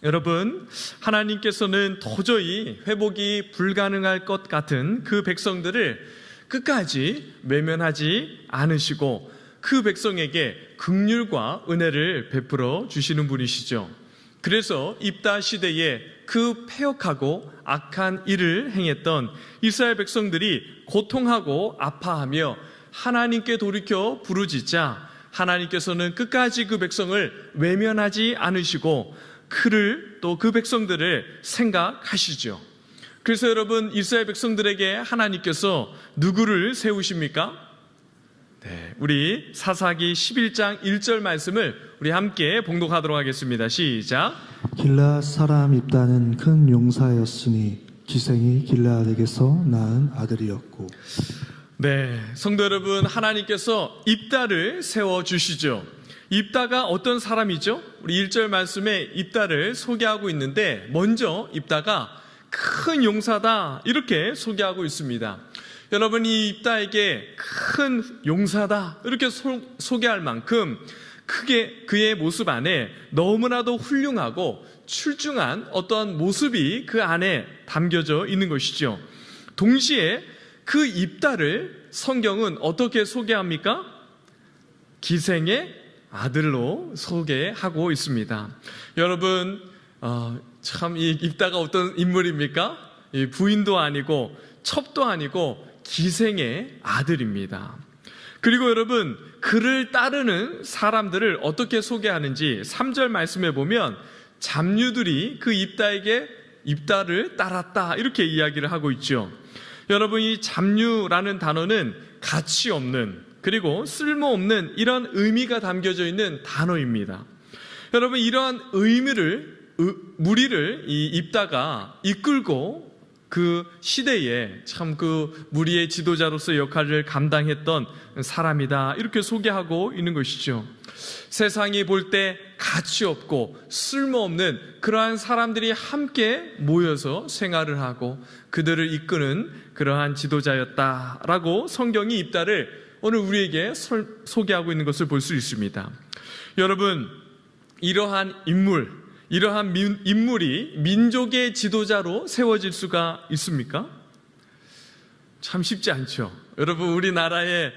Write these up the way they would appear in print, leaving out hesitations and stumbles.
여러분, 하나님께서는 도저히 회복이 불가능할 것 같은 그 백성들을 끝까지 외면하지 않으시고 그 백성에게 긍휼과 은혜를 베풀어 주시는 분이시죠. 그래서 입다 시대에 그 패역하고 악한 일을 행했던 이스라엘 백성들이 고통하고 아파하며 하나님께 돌이켜 부르짖자 하나님께서는 끝까지 그 백성을 외면하지 않으시고 그를 또 그 백성들을 생각하시죠. 그래서 여러분, 이스라엘 백성들에게 하나님께서 누구를 세우십니까? 네, 우리 사사기 11장 1절 말씀을 우리 함께 봉독하도록 하겠습니다. 시작. 길르앗 사람 입다는 큰 용사였으니 기생이 길르앗에게서 낳은 아들이었고. 네, 성도 여러분, 하나님께서 입다를 세워주시죠. 입다가 어떤 사람이죠? 우리 1절 말씀에 입다를 소개하고 있는데 먼저 입다가 큰 용사다 이렇게 소개하고 있습니다. 여러분, 이 입다에게 큰 용사다 이렇게 소개할 만큼 크게 그의 모습 안에 너무나도 훌륭하고 출중한 어떤 모습이 그 안에 담겨져 있는 것이죠. 동시에 그 입다를 성경은 어떻게 소개합니까? 기생의 아들로 소개하고 있습니다. 여러분, 참 이 입다가 어떤 인물입니까? 부인도 아니고 첩도 아니고 기생의 아들입니다. 그리고 여러분, 그를 따르는 사람들을 어떻게 소개하는지 3절 말씀에 보면 잡류들이 그 입다를 따랐다 이렇게 이야기를 하고 있죠. 여러분, 이 잡류라는 단어는 가치 없는, 그리고 쓸모없는 이런 의미가 담겨져 있는 단어입니다. 여러분, 이러한 무리를 이 입다가 이끌고 그 시대에 참 그 무리의 지도자로서 역할을 감당했던 사람이다 이렇게 소개하고 있는 것이죠. 세상이 볼 때 가치 없고 쓸모없는 그러한 사람들이 함께 모여서 생활을 하고 그들을 이끄는 그러한 지도자였다라고 성경이 입다를 오늘 우리에게 소개하고 있는 것을 볼 수 있습니다. 여러분, 이러한 인물이 민족의 지도자로 세워질 수가 있습니까? 참 쉽지 않죠. 여러분, 우리나라에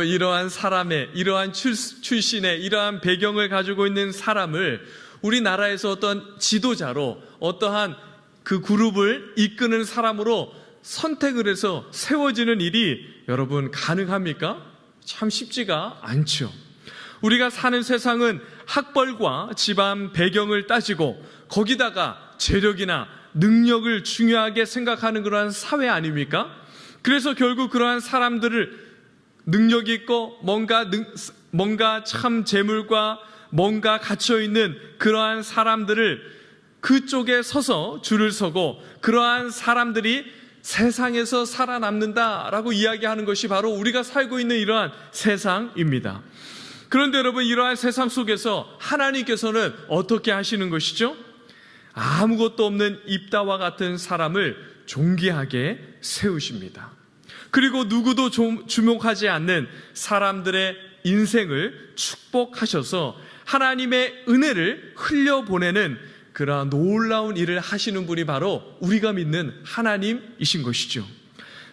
이러한 사람의, 이러한 출신의, 이러한 배경을 가지고 있는 사람을 우리나라에서 어떤 지도자로, 어떠한 그 그룹을 이끄는 사람으로 선택을 해서 세워지는 일이 여러분 가능합니까? 참 쉽지가 않죠. 우리가 사는 세상은 학벌과 집안 배경을 따지고 거기다가 재력이나 능력을 중요하게 생각하는 그러한 사회 아닙니까? 그래서 결국 그러한 사람들을 능력이 있고 뭔가 참 재물과 뭔가 갇혀있는 그러한 사람들을 그쪽에 서서 줄을 서고 그러한 사람들이 세상에서 살아남는다라고 이야기하는 것이 바로 우리가 살고 있는 이러한 세상입니다. 그런데 여러분, 이러한 세상 속에서 하나님께서는 어떻게 하시는 것이죠? 아무것도 없는 입다와 같은 사람을 존귀하게 세우십니다. 그리고 누구도 주목하지 않는 사람들의 인생을 축복하셔서 하나님의 은혜를 흘려보내는 그러한 놀라운 일을 하시는 분이 바로 우리가 믿는 하나님이신 것이죠.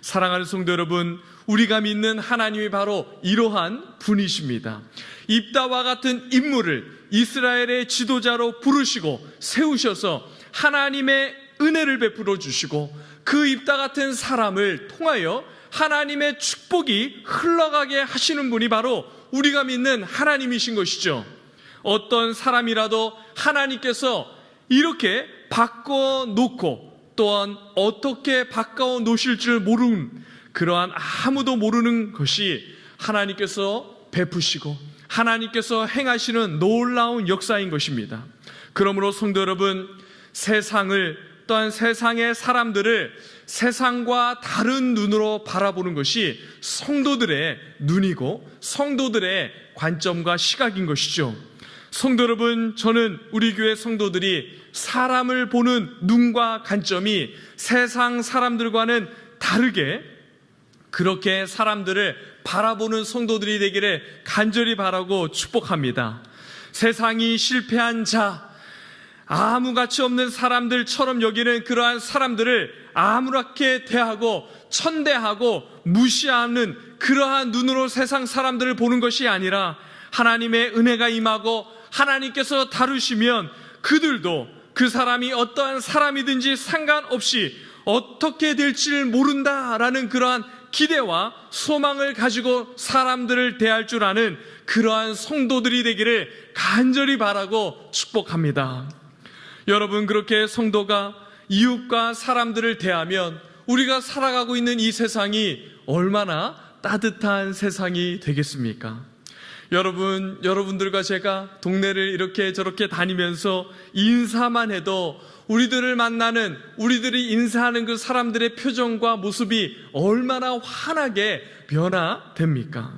사랑하는 성도 여러분, 우리가 믿는 하나님이 바로 이러한 분이십니다. 입다와 같은 인물을 이스라엘의 지도자로 부르시고 세우셔서 하나님의 은혜를 베풀어 주시고 그 입다 같은 사람을 통하여 하나님의 축복이 흘러가게 하시는 분이 바로 우리가 믿는 하나님이신 것이죠. 어떤 사람이라도 하나님께서 이렇게 바꿔놓고 또한 어떻게 바꿔 놓으실 줄 모르는 그러한 아무도 모르는 것이 하나님께서 베푸시고 하나님께서 행하시는 놀라운 역사인 것입니다. 그러므로 성도 여러분, 세상을 또한 세상의 사람들을 세상과 다른 눈으로 바라보는 것이 성도들의 눈이고 성도들의 관점과 시각인 것이죠. 성도 여러분, 저는 우리 교회 성도들이 사람을 보는 눈과 관점이 세상 사람들과는 다르게 그렇게 사람들을 바라보는 성도들이 되기를 간절히 바라고 축복합니다. 세상이 실패한 자, 아무 가치 없는 사람들처럼 여기는 그러한 사람들을 아무렇게 대하고 천대하고 무시하는 그러한 눈으로 세상 사람들을 보는 것이 아니라 하나님의 은혜가 임하고 하나님께서 다루시면 그들도 그 사람이 어떠한 사람이든지 상관없이 어떻게 될지를 모른다라는 그러한 기대와 소망을 가지고 사람들을 대할 줄 아는 그러한 성도들이 되기를 간절히 바라고 축복합니다. 여러분, 그렇게 성도가 이웃과 사람들을 대하면 우리가 살아가고 있는 이 세상이 얼마나 따뜻한 세상이 되겠습니까? 여러분들과 제가 동네를 이렇게 저렇게 다니면서 인사만 해도 우리들을 만나는, 우리들이 인사하는 그 사람들의 표정과 모습이 얼마나 환하게 변화됩니까?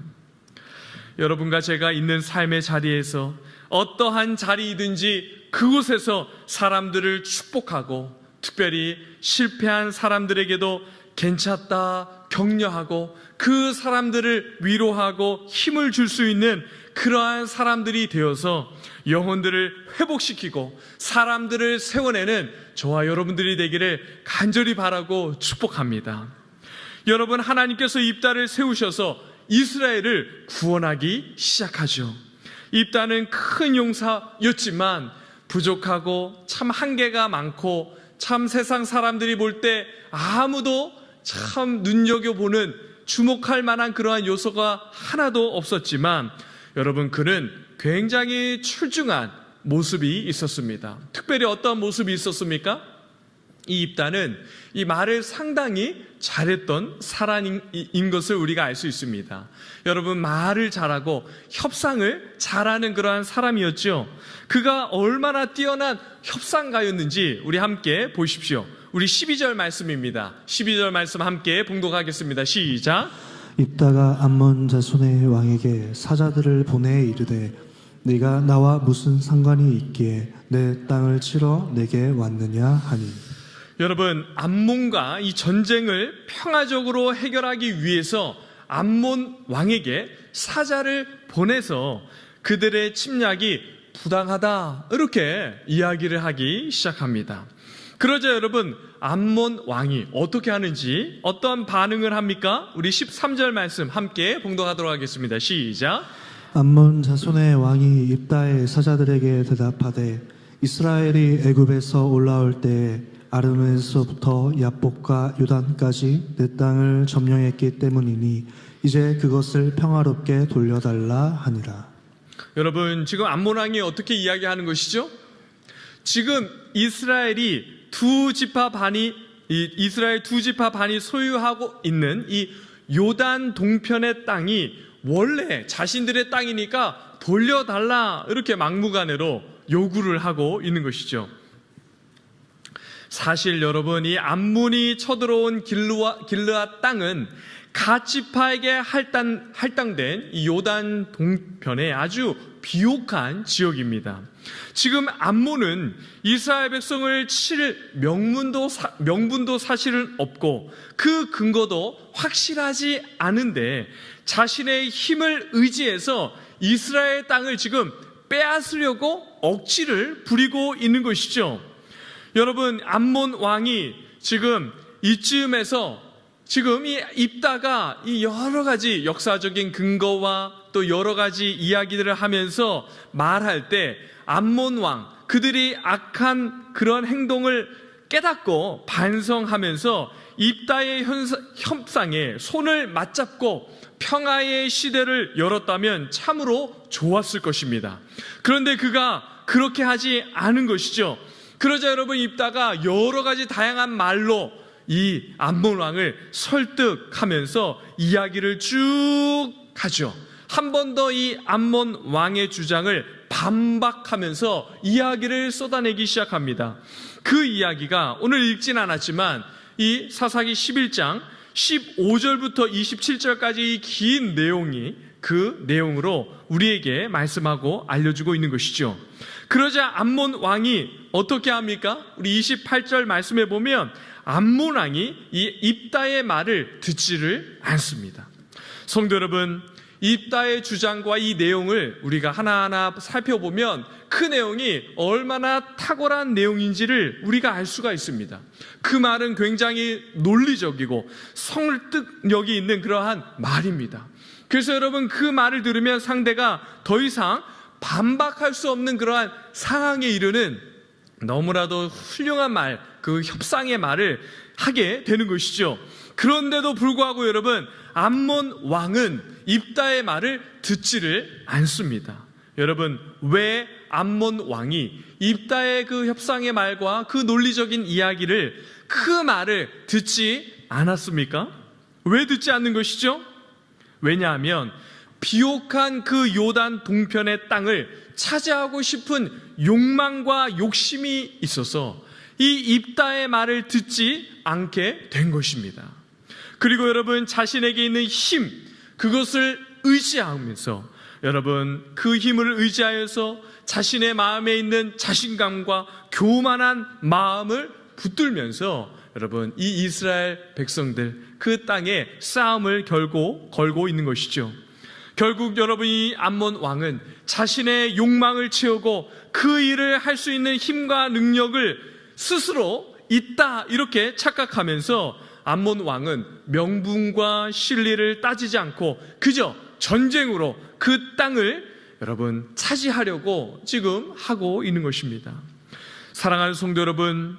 여러분과 제가 있는 삶의 자리에서 어떠한 자리이든지 그곳에서 사람들을 축복하고, 특별히 실패한 사람들에게도 괜찮다 격려하고 그 사람들을 위로하고 힘을 줄 수 있는 그러한 사람들이 되어서 영혼들을 회복시키고 사람들을 세워내는 저와 여러분들이 되기를 간절히 바라고 축복합니다. 여러분, 하나님께서 입다를 세우셔서 이스라엘을 구원하기 시작하죠. 입다는 큰 용사였지만 부족하고 참 한계가 많고 참 세상 사람들이 볼 때 아무도 참 눈여겨보는, 주목할 만한 그러한 요소가 하나도 없었지만 여러분, 그는 굉장히 출중한 모습이 있었습니다. 특별히 어떤 모습이 있었습니까? 이 입다는 이 말을 상당히 잘했던 사람인 것을 우리가 알 수 있습니다. 여러분, 말을 잘하고 협상을 잘하는 그러한 사람이었죠. 그가 얼마나 뛰어난 협상가였는지 우리 함께 보십시오. 우리 12절 말씀입니다. 12절 말씀 함께 봉독하겠습니다. 시작. 입다가 암몬 자손의 왕에게 사자들을 보내 이르되 네가 나와 무슨 상관이 있기에 내 땅을 치러 내게 왔느냐 하니. 여러분, 암몬과 이 전쟁을 평화적으로 해결하기 위해서 암몬 왕에게 사자를 보내서 그들의 침략이 부당하다 이렇게 이야기를 하기 시작합니다. 그러자 여러분, 암몬 왕이 어떻게 하는지, 어떤 반응을 합니까? 우리 13절 말씀 함께 봉독하도록 하겠습니다. 시작. 암몬 자손의 왕이 입다의 사자들에게 대답하되 이스라엘이 애굽에서 올라올 때에 아르논에서부터 야복과 요단까지 내 땅을 점령했기 때문이니 이제 그것을 평화롭게 돌려달라 하니라. 여러분, 지금 암몬 왕이 어떻게 이야기하는 것이죠? 지금 이스라엘 두 지파 반이 소유하고 있는 이 요단 동편의 땅이 원래 자신들의 땅이니까 돌려달라 이렇게 막무가내로 요구를 하고 있는 것이죠. 사실 여러분, 이 암몬이 쳐들어온 길르앗 땅은 갓 지파에게 할당된 이 요단 동편의 아주 비옥한 지역입니다. 지금 암몬은 이스라엘 백성을 칠 명분도 사실은 없고 그 근거도 확실하지 않은데 자신의 힘을 의지해서 이스라엘 땅을 지금 빼앗으려고 억지를 부리고 있는 것이죠. 여러분, 암몬 왕이 지금 이쯤에서 지금 이 입다가 이 여러 가지 역사적인 근거와 또 여러 가지 이야기들을 하면서 말할 때 암몬 왕, 그들이 악한 그런 행동을 깨닫고 반성하면서 입다의 협상에 손을 맞잡고 평화의 시대를 열었다면 참으로 좋았을 것입니다. 그런데 그가 그렇게 하지 않은 것이죠. 그러자 여러분, 입다가 여러 가지 다양한 말로 이 암몬 왕을 설득하면서 이야기를 쭉 하죠. 한 번 더 이 암몬 왕의 주장을 반박하면서 이야기를 쏟아내기 시작합니다. 그 이야기가 오늘 읽진 않았지만 이 사사기 11장 15절부터 27절까지 이 긴 내용이 그 내용으로 우리에게 말씀하고 알려주고 있는 것이죠. 그러자 암몬 왕이 어떻게 합니까? 우리 28절 말씀에 보면 암몬 왕이 이 입다의 말을 듣지를 않습니다. 성도 여러분, 입다의 주장과 이 내용을 우리가 하나하나 살펴보면 그 내용이 얼마나 탁월한 내용인지를 우리가 알 수가 있습니다. 그 말은 굉장히 논리적이고 설득력이 있는 그러한 말입니다. 그래서 여러분, 그 말을 들으면 상대가 더 이상 반박할 수 없는 그러한 상황에 이르는 너무나도 훌륭한 말, 그 협상의 말을 하게 되는 것이죠. 그런데도 불구하고 여러분, 암몬 왕은 입다의 말을 듣지를 않습니다. 여러분, 왜 암몬 왕이 입다의 그 협상의 말과 그 논리적인 이야기를, 그 말을 듣지 않았습니까? 왜 듣지 않는 것이죠? 왜냐하면 비옥한 그 요단 동편의 땅을 차지하고 싶은 욕망과 욕심이 있어서 이 입다의 말을 듣지 않게 된 것입니다. 그리고 여러분, 자신에게 있는 힘, 그것을 의지하면서 여러분, 그 힘을 의지하여서 자신의 마음에 있는 자신감과 교만한 마음을 붙들면서 여러분, 이 이스라엘 백성들 그 땅에 싸움을 걸고 있는 것이죠. 결국 여러분, 이 암몬 왕은 자신의 욕망을 채우고 그 일을 할 수 있는 힘과 능력을 스스로 있다 이렇게 착각하면서 암몬 왕은 명분과 실리를 따지지 않고 그저 전쟁으로 그 땅을 여러분 차지하려고 지금 하고 있는 것입니다. 사랑하는 성도 여러분,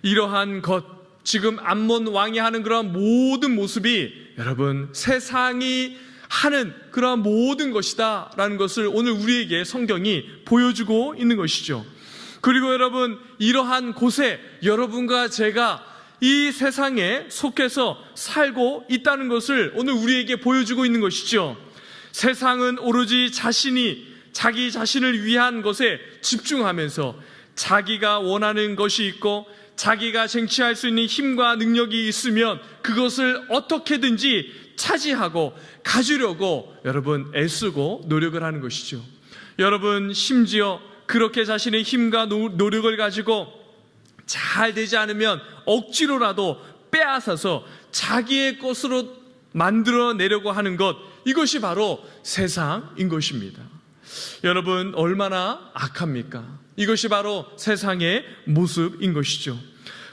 이러한 것, 지금 암몬 왕이 하는 그러한 모든 모습이 여러분 세상이 하는 그러한 모든 것이다 라는 것을 오늘 우리에게 성경이 보여주고 있는 것이죠. 그리고 여러분, 이러한 곳에 여러분과 제가 이 세상에 속해서 살고 있다는 것을 오늘 우리에게 보여주고 있는 것이죠. 세상은 오로지 자기 자신을 위한 것에 집중하면서 자기가 원하는 것이 있고 자기가 쟁취할 수 있는 힘과 능력이 있으면 그것을 어떻게든지 차지하고 가지려고 여러분 애쓰고 노력을 하는 것이죠. 여러분, 심지어 그렇게 자신의 힘과 노력을 가지고 잘 되지 않으면 억지로라도 빼앗아서 자기의 것으로 만들어내려고 하는 것, 이것이 바로 세상인 것입니다. 여러분, 얼마나 악합니까? 이것이 바로 세상의 모습인 것이죠.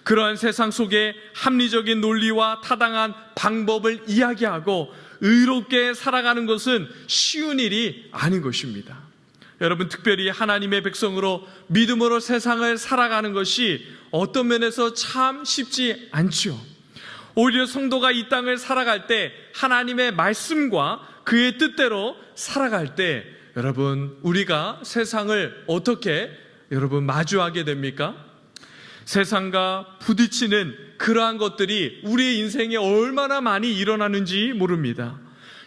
그러한 세상 속에 합리적인 논리와 타당한 방법을 이야기하고 의롭게 살아가는 것은 쉬운 일이 아닌 것입니다. 여러분, 특별히 하나님의 백성으로 믿음으로 세상을 살아가는 것이 어떤 면에서 참 쉽지 않죠. 오히려 성도가 이 땅을 살아갈 때 하나님의 말씀과 그의 뜻대로 살아갈 때 여러분, 우리가 세상을 어떻게 여러분 마주하게 됩니까? 세상과 부딪히는 그러한 것들이 우리의 인생에 얼마나 많이 일어나는지 모릅니다.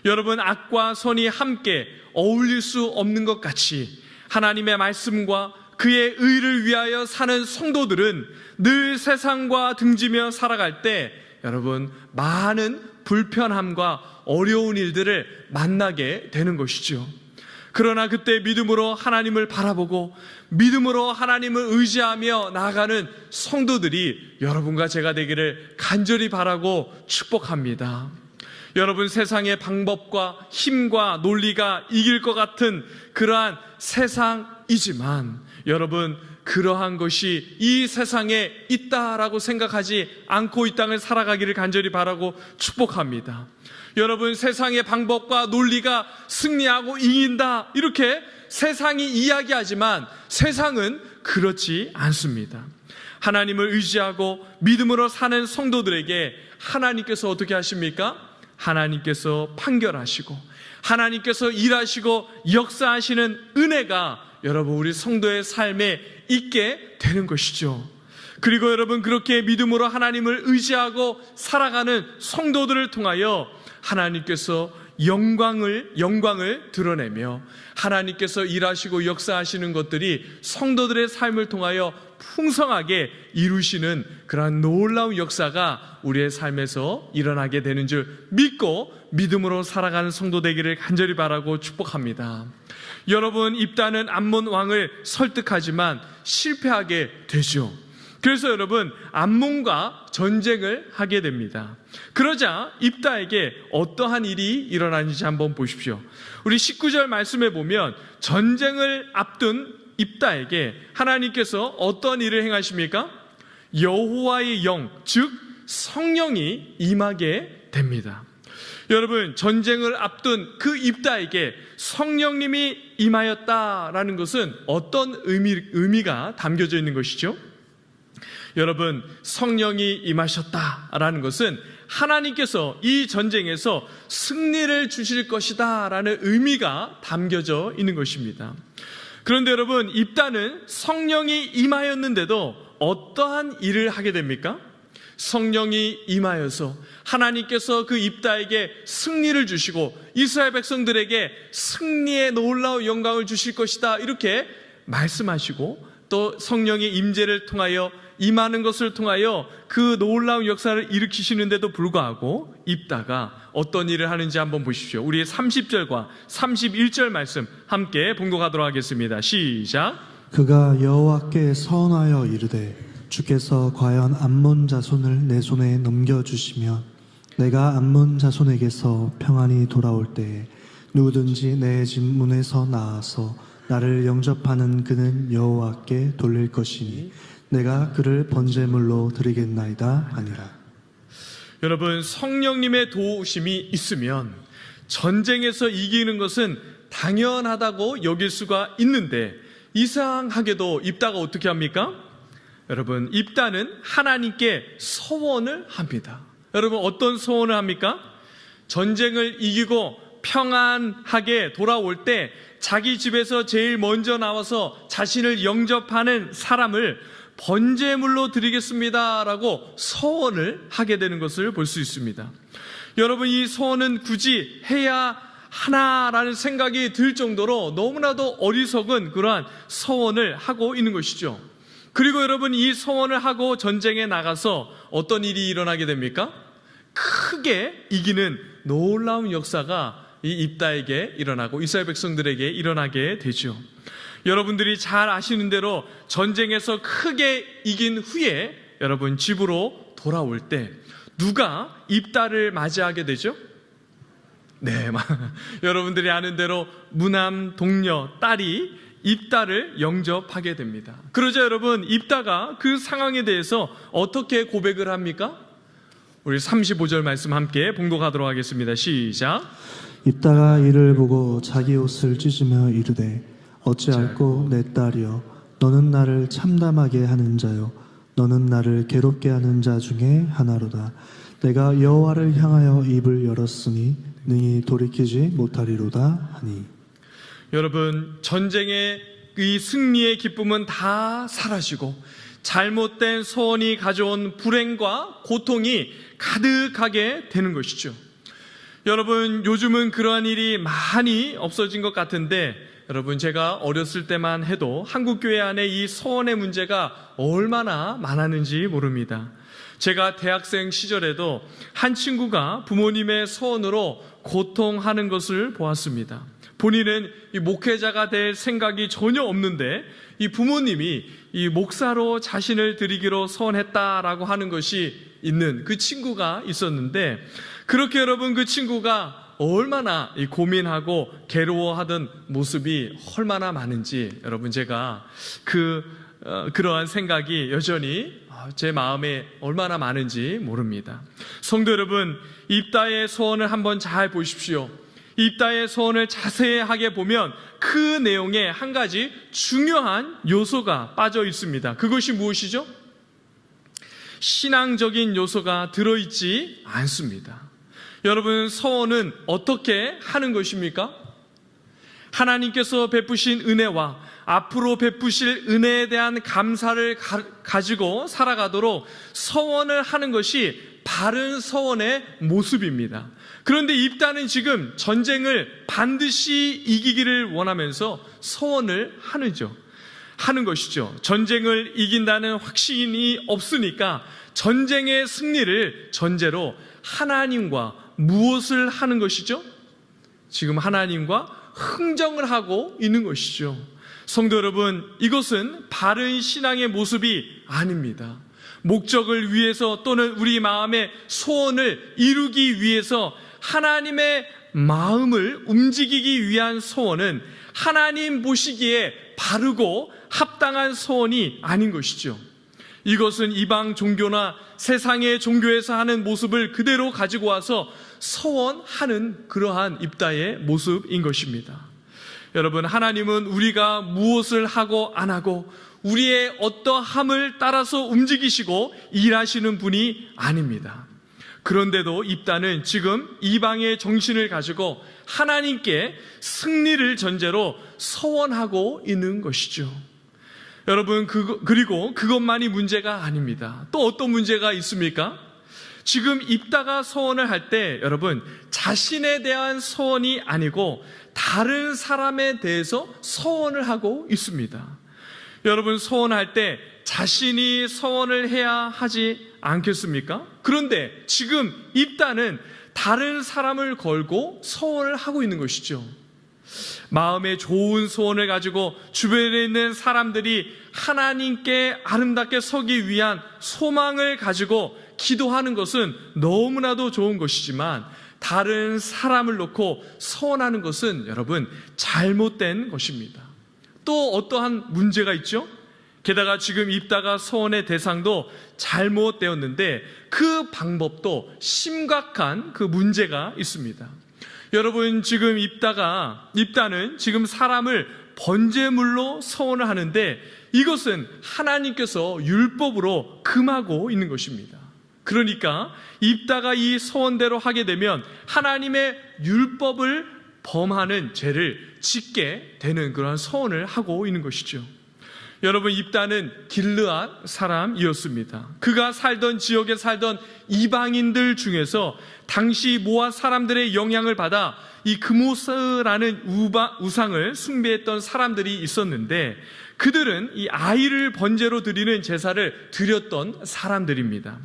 여러분, 악과 선이 함께 어울릴 수 없는 것 같이 하나님의 말씀과 그의 의를 위하여 사는 성도들은 늘 세상과 등지며 살아갈 때 여러분, 많은 불편함과 어려운 일들을 만나게 되는 것이죠. 그러나 그때 믿음으로 하나님을 바라보고 믿음으로 하나님을 의지하며 나아가는 성도들이 여러분과 제가 되기를 간절히 바라고 축복합니다. 여러분, 세상의 방법과 힘과 논리가 이길 것 같은 그러한 세상이지만 여러분, 그러한 것이 이 세상에 있다라고 생각하지 않고 이 땅을 살아가기를 간절히 바라고 축복합니다. 여러분, 세상의 방법과 논리가 승리하고 이긴다 이렇게 세상이 이야기하지만 세상은 그렇지 않습니다. 하나님을 의지하고 믿음으로 사는 성도들에게 하나님께서 어떻게 하십니까? 하나님께서 판결하시고 하나님께서 일하시고 역사하시는 은혜가 여러분 우리 성도의 삶에 있게 되는 것이죠. 그리고 여러분, 그렇게 믿음으로 하나님을 의지하고 살아가는 성도들을 통하여 하나님께서 영광을 드러내며 하나님께서 일하시고 역사하시는 것들이 성도들의 삶을 통하여 풍성하게 이루시는 그러한 놀라운 역사가 우리의 삶에서 일어나게 되는 줄 믿고 믿음으로 살아가는 성도 되기를 간절히 바라고 축복합니다. 여러분, 입다는 암몬 왕을 설득하지만 실패하게 되죠. 그래서 여러분 암몬과 전쟁을 하게 됩니다. 그러자 입다에게 어떠한 일이 일어나는지 한번 보십시오. 우리 19절 말씀에 보면 전쟁을 앞둔 입다에게 하나님께서 어떤 일을 행하십니까? 여호와의 영, 즉 성령이 임하게 됩니다. 여러분, 전쟁을 앞둔 그 입다에게 성령님이 임하였다라는 것은 어떤 의미가 담겨져 있는 것이죠? 여러분, 성령이 임하셨다라는 것은 하나님께서 이 전쟁에서 승리를 주실 것이다 라는 의미가 담겨져 있는 것입니다. 그런데 여러분, 입다는 성령이 임하였는데도 어떠한 일을 하게 됩니까? 성령이 임하여서 하나님께서 그 입다에게 승리를 주시고 이스라엘 백성들에게 승리의 놀라운 영광을 주실 것이다 이렇게 말씀하시고, 또 성령의 임재를 통하여 임하는 것을 통하여 그 놀라운 역사를 일으키시는데도 불구하고 입다가 어떤 일을 하는지 한번 보십시오. 우리 30절과 31절 말씀 함께 봉독하도록 하겠습니다. 시작. 그가 여호와께 서원하여 이르되 주께서 과연 암몬 자손을 내 손에 넘겨주시면 내가 암몬 자손에게서 평안히 돌아올 때에 누구든지 내 집 문에서 나와서 나를 영접하는 그는 여호와께 돌릴 것이니 내가 그를 번제물로 드리겠나이다 하니라. 여러분, 성령님의 도우심이 있으면 전쟁에서 이기는 것은 당연하다고 여길 수가 있는데, 이상하게도 입다가 어떻게 합니까? 여러분, 입다는 하나님께 서원을 합니다. 여러분, 어떤 서원을 합니까? 전쟁을 이기고 평안하게 돌아올 때 자기 집에서 제일 먼저 나와서 자신을 영접하는 사람을 번제물로 드리겠습니다라고 서원을 하게 되는 것을 볼 수 있습니다. 여러분, 이 서원은 굳이 해야 하나라는 생각이 들 정도로 너무나도 어리석은 그러한 서원을 하고 있는 것이죠. 그리고 여러분, 이 서원을 하고 전쟁에 나가서 어떤 일이 일어나게 됩니까? 크게 이기는 놀라운 역사가 이 입다에게 일어나고 이스라엘 백성들에게 일어나게 되죠. 여러분들이 잘 아시는 대로 전쟁에서 크게 이긴 후에 여러분 집으로 돌아올 때 누가 입다를 맞이하게 되죠? 네, 여러분들이 아는 대로 무남 동료 딸이 입다를 영접하게 됩니다. 그러자 여러분, 입다가 그 상황에 대해서 어떻게 고백을 합니까? 우리 35절 말씀 함께 봉독하도록 하겠습니다. 시작. 입다가 이를 보고 자기 옷을 찢으며 이르되 어찌할꼬 내 딸이여 너는 나를 참담하게 하는 자요 너는 나를 괴롭게 하는 자 중에 하나로다. 내가 여호와를 향하여 입을 열었으니 능히 돌이키지 못하리로다 하니. 여러분, 전쟁의 이 승리의 기쁨은 다 사라지고 잘못된 소원이 가져온 불행과 고통이 가득하게 되는 것이죠. 여러분, 요즘은 그러한 일이 많이 없어진 것 같은데, 여러분, 제가 어렸을 때만 해도 한국교회 안에 이 소원의 문제가 얼마나 많았는지 모릅니다. 제가 대학생 시절에도 한 친구가 부모님의 소원으로 고통하는 것을 보았습니다. 본인은 이 목회자가 될 생각이 전혀 없는데 이 부모님이 이 목사로 자신을 드리기로 소원했다라고 하는 것이 있는 그 친구가 있었는데, 그렇게 여러분 그 친구가 얼마나 고민하고 괴로워하던 모습이 얼마나 많은지 여러분 제가 그러한 생각이 여전히 제 마음에 얼마나 많은지 모릅니다. 성도 여러분, 입다의 소원을 한번 잘 보십시오. 입다의 소원을 자세하게 보면 그 내용에 한 가지 중요한 요소가 빠져 있습니다. 그것이 무엇이죠? 신앙적인 요소가 들어있지 않습니다. 여러분, 소원은 어떻게 하는 것입니까? 하나님께서 베푸신 은혜와 앞으로 베푸실 은혜에 대한 감사를 가지고 살아가도록 서원을 하는 것이 바른 서원의 모습입니다. 그런데 입다는 지금 전쟁을 반드시 이기기를 원하면서 서원을 하는 것이죠. 전쟁을 이긴다는 확신이 없으니까 전쟁의 승리를 전제로 하나님과 무엇을 하는 것이죠? 지금 하나님과 흥정을 하고 있는 것이죠. 성도 여러분, 이것은 바른 신앙의 모습이 아닙니다. 목적을 위해서 또는 우리 마음의 소원을 이루기 위해서 하나님의 마음을 움직이기 위한 소원은 하나님 보시기에 바르고 합당한 소원이 아닌 것이죠. 이것은 이방 종교나 세상의 종교에서 하는 모습을 그대로 가지고 와서 소원하는 그러한 입다의 모습인 것입니다. 여러분, 하나님은 우리가 무엇을 하고 안 하고 우리의 어떠함을 따라서 움직이시고 일하시는 분이 아닙니다. 그런데도 입다는 지금 이방의 정신을 가지고 하나님께 승리를 전제로 소원하고 있는 것이죠. 여러분, 그리고 그것만이 문제가 아닙니다. 또 어떤 문제가 있습니까? 지금 입다가 소원을 할 때 여러분, 자신에 대한 소원이 아니고 다른 사람에 대해서 소원을 하고 있습니다. 여러분, 소원할 때 자신이 소원을 해야 하지 않겠습니까? 그런데 지금 입다는 다른 사람을 걸고 소원을 하고 있는 것이죠. 마음에 좋은 소원을 가지고 주변에 있는 사람들이 하나님께 아름답게 서기 위한 소망을 가지고 기도하는 것은 너무나도 좋은 것이지만 다른 사람을 놓고 소원하는 것은 여러분 잘못된 것입니다. 또 어떠한 문제가 있죠? 게다가 지금 입다가 소원의 대상도 잘못되었는데 그 방법도 심각한 그 문제가 있습니다. 여러분, 지금 입다는 지금 사람을 번제물로 소원을 하는데 이것은 하나님께서 율법으로 금하고 있는 것입니다. 그러니까 입다가 이 소원대로 하게 되면 하나님의 율법을 범하는 죄를 짓게 되는 그러한 소원을 하고 있는 것이죠. 여러분, 입다는 길르앗 사람이었습니다. 그가 살던 지역에 살던 이방인들 중에서 당시 모압 사람들의 영향을 받아 이 그모스라는 우상을 숭배했던 사람들이 있었는데 그들은 이 아이를 번제로 드리는 제사를 드렸던 사람들입니다.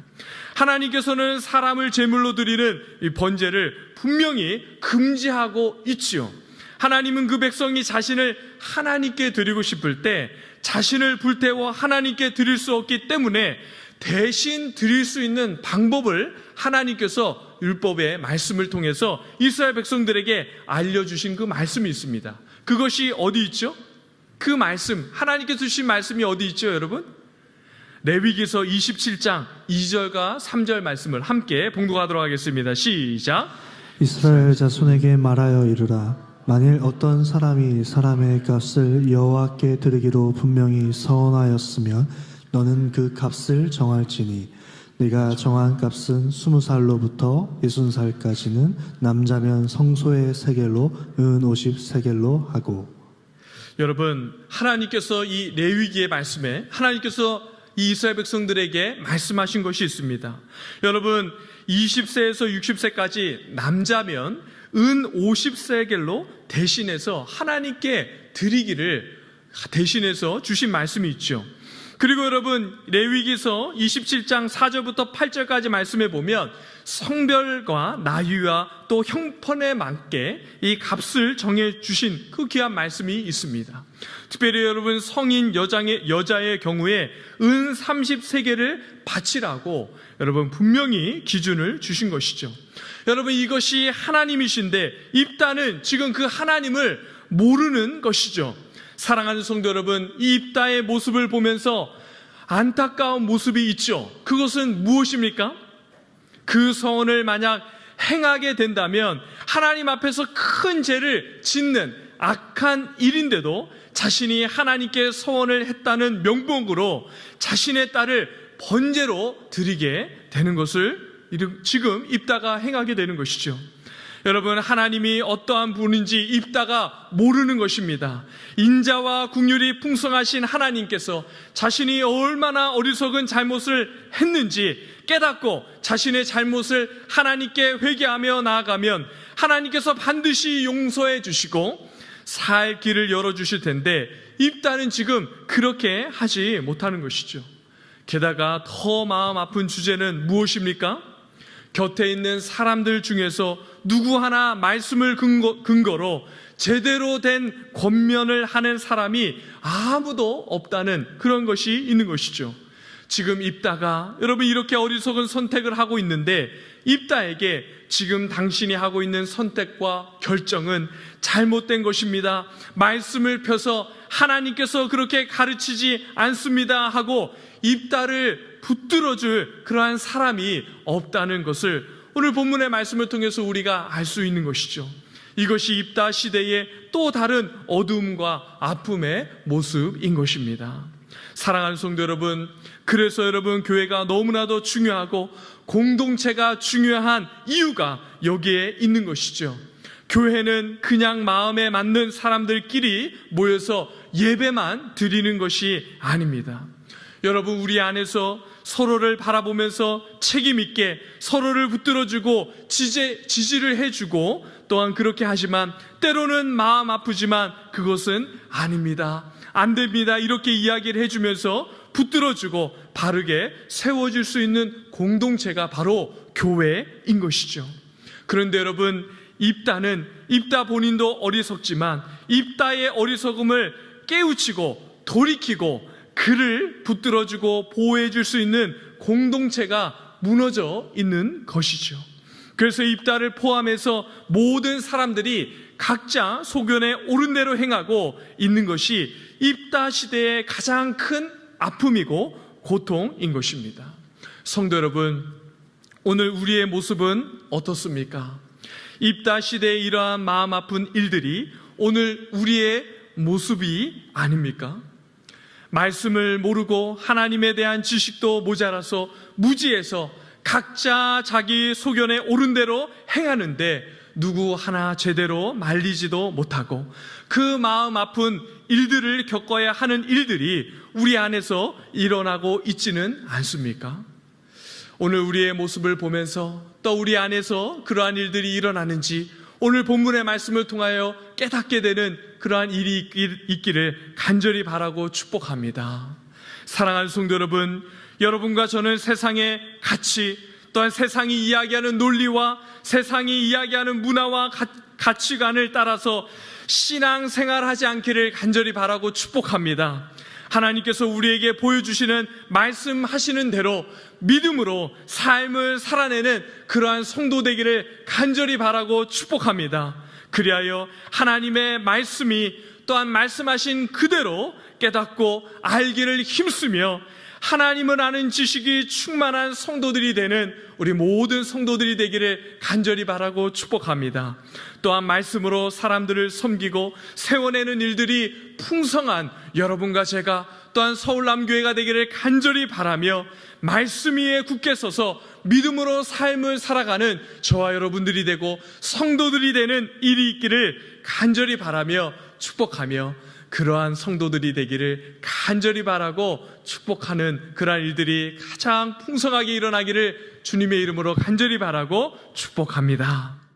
하나님께서는 사람을 제물로 드리는 이 번제를 분명히 금지하고 있지요. 하나님은 그 백성이 자신을 하나님께 드리고 싶을 때 자신을 불태워 하나님께 드릴 수 없기 때문에 대신 드릴 수 있는 방법을 하나님께서 율법의 말씀을 통해서 이스라엘 백성들에게 알려주신 그 말씀이 있습니다. 그것이 어디 있죠? 그 말씀, 하나님께서 주신 말씀이 어디 있죠, 여러분? 레위기서 27장 2절과 3절 말씀을 함께 봉독하도록 하겠습니다. 시작. 이스라엘 자손에게 말하여 이르라. 만일 어떤 사람이 사람의 값을 여호와께 드리기로 분명히 서원하였으면 너는 그 값을 정할지니 네가 정한 값은 20살로부터 60살까지는 남자면 성소의 세겔로 은 50세겔로 하고. 여러분, 하나님께서 이 레위기의 말씀에 하나님께서 이 이스라엘 백성들에게 말씀하신 것이 있습니다. 여러분, 20세에서 60세까지 남자면 은 50세겔로 대신해서 하나님께 드리기를 대신해서 주신 말씀이 있죠. 그리고 여러분, 레위기서 27장 4절부터 8절까지 말씀해 보면 성별과 나이와 또 형편에 맞게 이 값을 정해 주신 그 귀한 말씀이 있습니다. 특별히 여러분, 성인 여자의 경우에 은 30세겔을 바치라고 여러분 분명히 기준을 주신 것이죠. 여러분, 이것이 하나님이신데 입다는 지금 그 하나님을 모르는 것이죠. 사랑하는 성도 여러분, 이 입다의 모습을 보면서 안타까운 모습이 있죠. 그것은 무엇입니까? 그 서원을 만약 행하게 된다면 하나님 앞에서 큰 죄를 짓는 악한 일인데도 자신이 하나님께 서원을 했다는 명목으로 자신의 딸을 번제로 드리게 되는 것을 지금 입다가 행하게 되는 것이죠. 여러분, 하나님이 어떠한 분인지 입다가 모르는 것입니다. 인자와 긍휼이 풍성하신 하나님께서 자신이 얼마나 어리석은 잘못을 했는지 깨닫고 자신의 잘못을 하나님께 회개하며 나아가면 하나님께서 반드시 용서해 주시고 살 길을 열어주실 텐데 입다는 지금 그렇게 하지 못하는 것이죠. 게다가 더 마음 아픈 주제는 무엇입니까? 곁에 있는 사람들 중에서 누구 하나 말씀을 근거로 제대로 된 권면을 하는 사람이 아무도 없다는 그런 것이 있는 것이죠. 지금 입다가 여러분 이렇게 어리석은 선택을 하고 있는데, 입다에게 지금 당신이 하고 있는 선택과 결정은 잘못된 것입니다. 말씀을 펴서 하나님께서 그렇게 가르치지 않습니다 하고 입다를 붙들어줄 그러한 사람이 없다는 것을 오늘 본문의 말씀을 통해서 우리가 알 수 있는 것이죠. 이것이 입다 시대의 또 다른 어두움과 아픔의 모습인 것입니다. 사랑하는 성도 여러분, 그래서 여러분 교회가 너무나도 중요하고 공동체가 중요한 이유가 여기에 있는 것이죠. 교회는 그냥 마음에 맞는 사람들끼리 모여서 예배만 드리는 것이 아닙니다. 여러분, 우리 안에서 서로를 바라보면서 책임 있게 서로를 붙들어주고 지지를 해주고, 또한 그렇게 하지만 때로는 마음 아프지만 그것은 아닙니다, 안 됩니다 이렇게 이야기를 해주면서 붙들어주고 바르게 세워줄 수 있는 공동체가 바로 교회인 것이죠. 그런데 여러분, 입다 본인도 어리석지만 입다의 어리석음을 깨우치고 돌이키고 그를 붙들어주고 보호해줄 수 있는 공동체가 무너져 있는 것이죠. 그래서 입다를 포함해서 모든 사람들이 각자 소견에 옳은 대로 행하고 있는 것이 입다 시대의 가장 큰 아픔이고 고통인 것입니다. 성도 여러분, 오늘 우리의 모습은 어떻습니까? 입다 시대의 이러한 마음 아픈 일들이 오늘 우리의 모습이 아닙니까? 말씀을 모르고 하나님에 대한 지식도 모자라서 무지해서 각자 자기 소견에 옳은 대로 행하는데 누구 하나 제대로 말리지도 못하고 그 마음 아픈 일들을 겪어야 하는 일들이 우리 안에서 일어나고 있지는 않습니까? 오늘 우리의 모습을 보면서 또 우리 안에서 그러한 일들이 일어나는지 오늘 본문의 말씀을 통하여 깨닫게 되는 그러한 일이 있기를 간절히 바라고 축복합니다. 사랑하는 성도 여러분, 여러분과 저는 세상의 가치, 또한 세상이 이야기하는 논리와 세상이 이야기하는 문화와 가치관을 따라서 신앙생활하지 않기를 간절히 바라고 축복합니다. 하나님께서 우리에게 보여주시는 말씀하시는 대로 믿음으로 삶을 살아내는 그러한 성도 되기를 간절히 바라고 축복합니다. 그리하여 하나님의 말씀이 또한 말씀하신 그대로 깨닫고 알기를 힘쓰며 하나님을 아는 지식이 충만한 성도들이 되는 우리 모든 성도들이 되기를 간절히 바라고 축복합니다. 또한 말씀으로 사람들을 섬기고 세워내는 일들이 풍성한 여러분과 제가 또한 서울남교회가 되기를 간절히 바라며 말씀 위에 굳게 서서 믿음으로 삶을 살아가는 저와 여러분들이 되고 성도들이 되는 일이 있기를 간절히 바라며 축복하며 그러한 성도들이 되기를 간절히 바라고 축복하는 그러한 일들이 가장 풍성하게 일어나기를 주님의 이름으로 간절히 바라고 축복합니다.